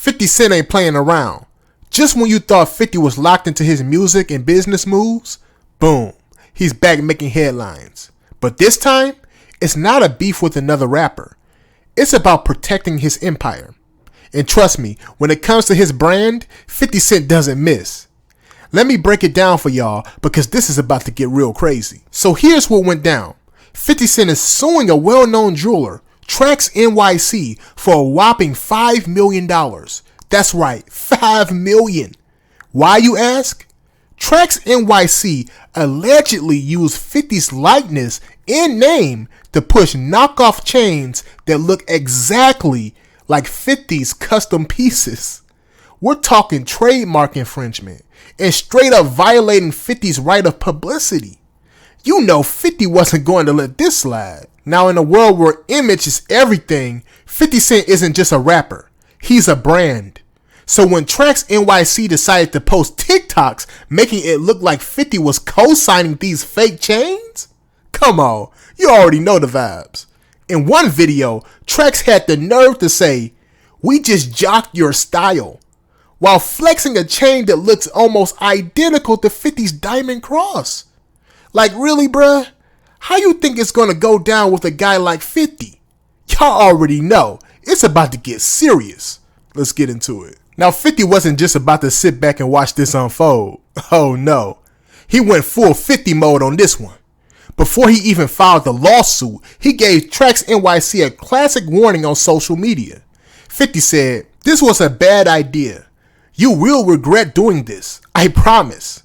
50 Cent ain't playing around. Just when you thought 50 was locked into his music and business moves, boom, he's back making headlines. But this time, it's not a beef with another rapper. It's about protecting his empire. And trust me, when it comes to his brand, 50 Cent doesn't miss. Let me break it down for y'all because this is about to get real crazy. So here's what went down. 50 Cent is suing a well-known jeweler, TraxNYC, for a whopping $5 million. That's right, $5 million. Why, you ask? TraxNYC allegedly used 50's likeness and name to push knockoff chains that look exactly like 50's custom pieces. We're talking trademark infringement and straight up violating 50's right of publicity. You know 50 wasn't going to let this slide. Now in a world where image is everything, 50 Cent isn't just a rapper. He's a brand. So when TraxNYC decided to post TikToks making it look like 50 was co-signing these fake chains, come on, you already know the vibes. In one video, Trax had the nerve to say, "We just jocked your style," while flexing a chain that looks almost identical to 50's diamond cross. Like really, bruh? How you think it's gonna go down with a guy like 50? Y'all already know, it's about to get serious. Let's get into it. Now 50 wasn't just about to sit back and watch this unfold. Oh no. He went full 50 mode on this one. Before he even filed the lawsuit, he gave TraxNYC a classic warning on social media. 50 said, "This was a bad idea. You will regret doing this, I promise."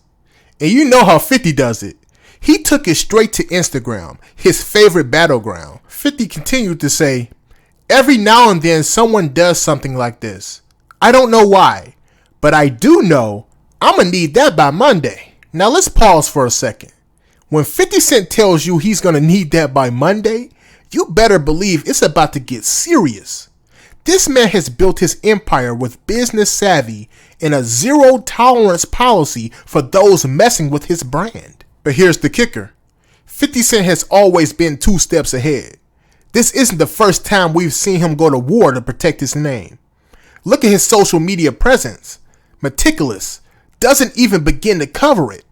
And you know how 50 does it. He took it straight to Instagram, his favorite battleground. 50 continued to say, "Every now and then someone does something like this. I don't know why, but I do know I'm gonna need that by Monday." Now let's pause for a second. When 50 Cent tells you he's gonna need that by Monday, you better believe it's about to get serious. This man has built his empire with business savvy and a zero tolerance policy for those messing with his brand. But here's the kicker. 50 Cent has always been 2 steps ahead. This isn't the first time we've seen him go to war to protect his name. Look at his social media presence. Meticulous. Doesn't even begin to cover it.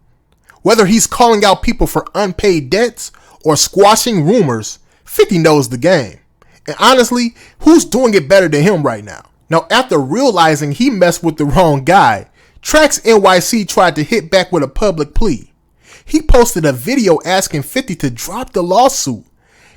Whether he's calling out people for unpaid debts or squashing rumors, 50 knows the game. And honestly, who's doing it better than him right now? Now, after realizing he messed with the wrong guy, TraxNYC tried to hit back with a public plea. He posted a video asking 50 to drop the lawsuit,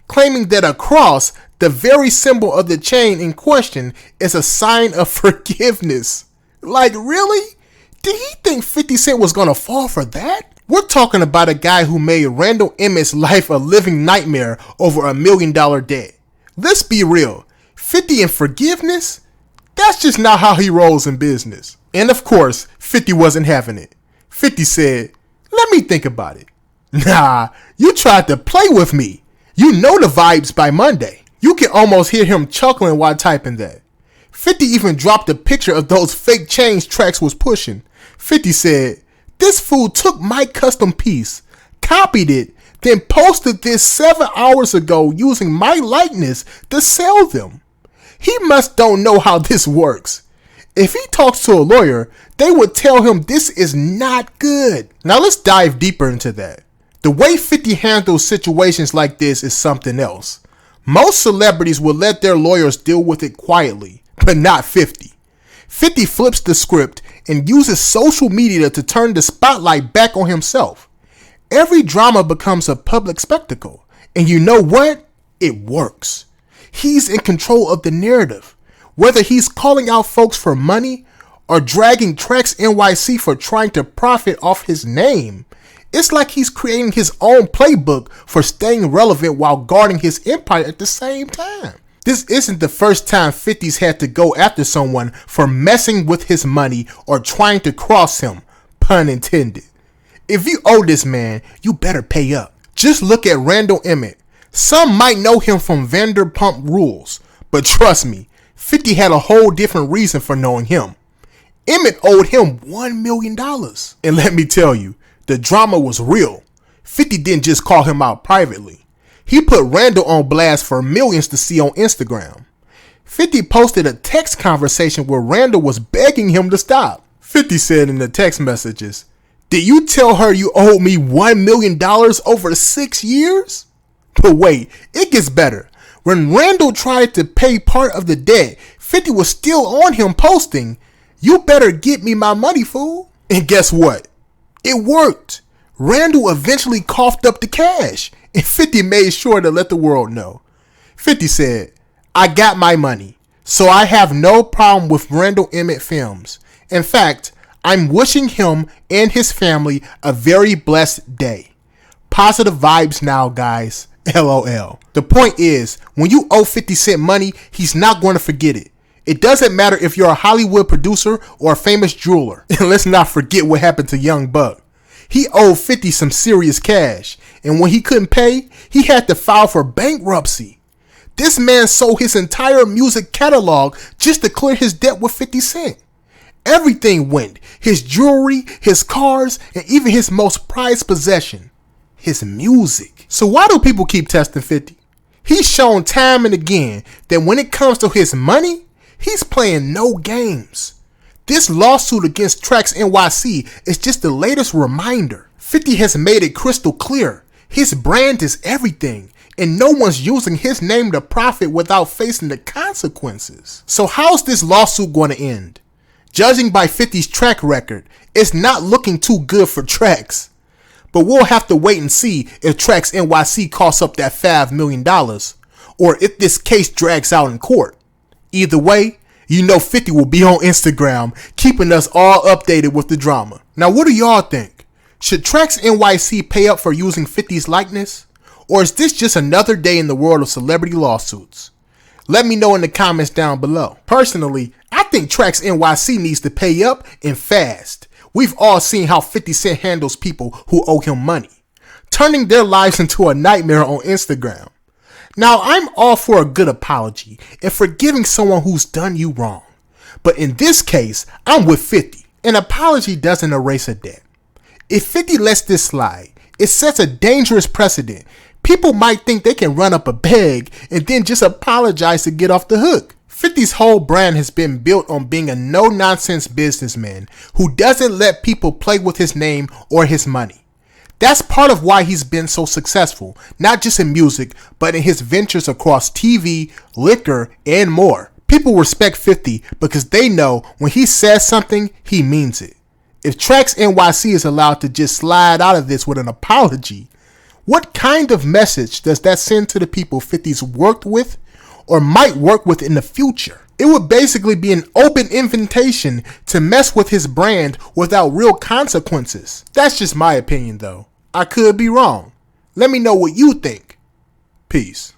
claiming that a cross, the very symbol of the chain in question, is a sign of forgiveness. Like, really? Did he think 50 Cent was gonna fall for that? We're talking about a guy who made Randall Emmett's life a living nightmare over $1 million debt. Let's be real, 50 and forgiveness? That's just not how he rolls in business. And of course, 50 wasn't having it. 50 said, "Let me think about it." Nah, you tried to play with me. You know the vibes by Monday. You can almost hear him chuckling while typing that. 50 even dropped a picture of those fake chains Trax was pushing. 50 said, "This fool took my custom piece, copied it, then posted this 7 hours ago using my likeness to sell them. He must don't know how this works. If he talks to a lawyer, they would tell him this is not good." Now let's dive deeper into that. The way 50 handles situations like this is something else. Most celebrities will let their lawyers deal with it quietly, but not 50. 50 flips the script and uses social media to turn the spotlight back on himself. Every drama becomes a public spectacle. And you know what? It works. He's in control of the narrative. Whether he's calling out folks for money or dragging TraxNYC for trying to profit off his name, it's like he's creating his own playbook for staying relevant while guarding his empire at the same time. This isn't the first time 50's had to go after someone for messing with his money or trying to cross him, pun intended. If you owe this man, you better pay up. Just look at Randall Emmett. Some might know him from Vanderpump Rules, but trust me, 50 had a whole different reason for knowing him. Emmett owed him $1 million. And let me tell you, the drama was real. 50 didn't just call him out privately. He put Randall on blast for millions to see on Instagram. 50 posted a text conversation where Randall was begging him to stop. 50 said in the text messages, "Did you tell her you owed me $1 million over 6 years?" But wait, it gets better. When Randall tried to pay part of the debt, 50 was still on him posting, "You better get me my money, fool." And guess what? It worked. Randall eventually coughed up the cash, and 50 made sure to let the world know. 50 said, "I got my money, so I have no problem with Randall Emmett Films. In fact, I'm wishing him and his family a very blessed day. Positive vibes now, guys. LOL." The point is, when you owe 50 Cent money, he's not going to forget it. It doesn't matter if you're a Hollywood producer or a famous jeweler. And let's not forget what happened to Young Buck. He owed 50 some serious cash, and when he couldn't pay, he had to file for bankruptcy. This man sold his entire music catalog just to clear his debt with 50 Cent. Everything went. His jewelry, his cars, and even his most prized possession, his music. So why do people keep testing 50? He's shown time and again that when it comes to his money, he's playing no games. This lawsuit against TraxNYC is just the latest reminder. 50 has made it crystal clear. His brand is everything, and no one's using his name to profit without facing the consequences. So how's this lawsuit going to end? Judging by 50's track record, it's not looking too good for Trax. But we'll have to wait and see if TraxNYC costs up that $5 million, or if this case drags out in court. Either way, you know 50 will be on Instagram, keeping us all updated with the drama. Now, what do y'all think? Should TraxNYC pay up for using 50's likeness? Or is this just another day in the world of celebrity lawsuits? Let me know in the comments down below. Personally, I think TraxNYC needs to pay up and fast. We've all seen how 50 Cent handles people who owe him money, turning their lives into a nightmare on Instagram. Now, I'm all for a good apology and forgiving someone who's done you wrong. But in this case, I'm with 50. An apology doesn't erase a debt. If 50 lets this slide, it sets a dangerous precedent. People might think they can run up a bag and then just apologize to get off the hook. 50's whole brand has been built on being a no-nonsense businessman who doesn't let people play with his name or his money. That's part of why he's been so successful, not just in music, but in his ventures across TV, liquor, and more. People respect 50 because they know when he says something, he means it. If TraxNYC is allowed to just slide out of this with an apology, what kind of message does that send to the people 50's worked with or might work with in the future? It would basically be an open invitation to mess with his brand without real consequences. That's just my opinion though. I could be wrong. Let me know what you think. Peace.